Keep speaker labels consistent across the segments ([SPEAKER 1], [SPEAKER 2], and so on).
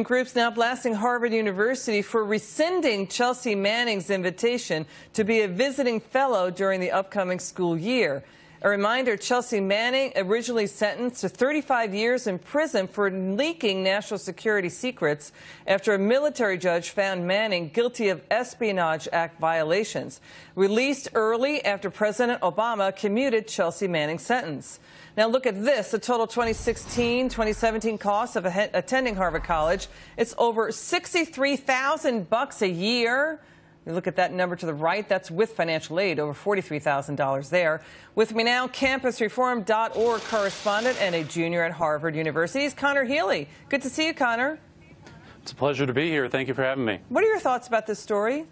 [SPEAKER 1] Groups now blasting Harvard University for rescinding Chelsea Manning's invitation to be a visiting fellow during the upcoming school year. A reminder, Chelsea Manning, originally sentenced to 35 years in prison for leaking national security secrets after a military judge found Manning guilty of Espionage Act violations. Released early after President Obama commuted Chelsea Manning's sentence. Now look at this, the total 2016-2017 cost of attending Harvard College. It's over $63,000 a year. You look at that number to the right, that's with financial aid, over $43,000 there. With me now, campusreform.org correspondent and a junior at Harvard University is Conor Healy. Good to see you, Conor.
[SPEAKER 2] It's a pleasure to be here. Thank you for having me.
[SPEAKER 1] What are your thoughts about this story?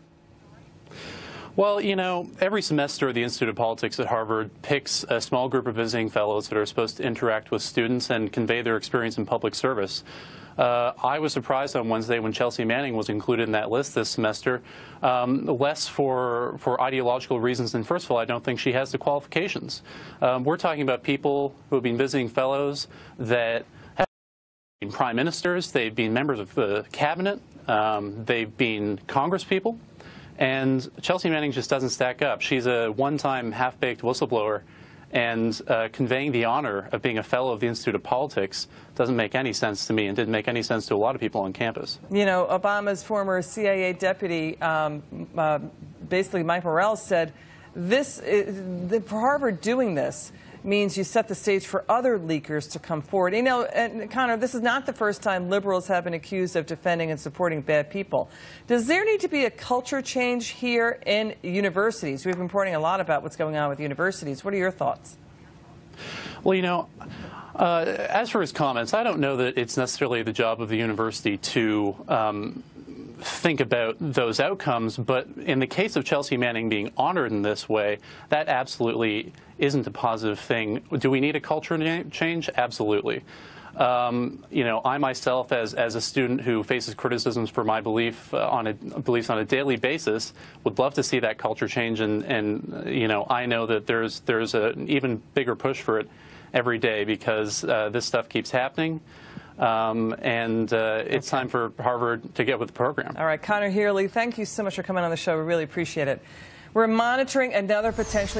[SPEAKER 2] Well, you know, every semester the Institute of Politics at Harvard picks a small group of visiting fellows that are supposed to interact with students and convey their experience in public service. I was surprised on Wednesday when Chelsea Manning was included in that list this semester, less for ideological reasons than, first of all, I don't think she has the qualifications. We're talking about people who have been visiting fellows that have been prime ministers, they've been members of the cabinet, they've been congresspeople. And Chelsea Manning just doesn't stack up. She's a one-time half-baked whistleblower, and conveying the honor of being a fellow of the Institute of Politics doesn't make any sense to me and didn't make any sense to a lot of people on campus. You
[SPEAKER 1] know, Obama's former CIA deputy, basically Mike Morrell, said for Harvard doing this means you set the stage for other leakers to come forward. You know, and Conor, this is not the first time liberals have been accused of defending and supporting bad people. Does there need to be a culture change here in universities? We've been reporting a lot about what's going on with universities. What are your thoughts?
[SPEAKER 2] Well, you know, as for his comments, I don't know that it's necessarily the job of the university to think about those outcomes, but in the case of Chelsea Manning being honored in this way, that absolutely isn't a positive thing. Do we need a culture change? Absolutely. You know, I myself, as a student who faces criticisms for my beliefs on a daily basis, would love to see that culture change, and you know, I know that there's an even bigger push for it every day because this stuff keeps happening. It's time for Harvard to get with the program.
[SPEAKER 1] All right, Conor Healy, thank you so much for coming on the show. We really appreciate it. We're monitoring another potentially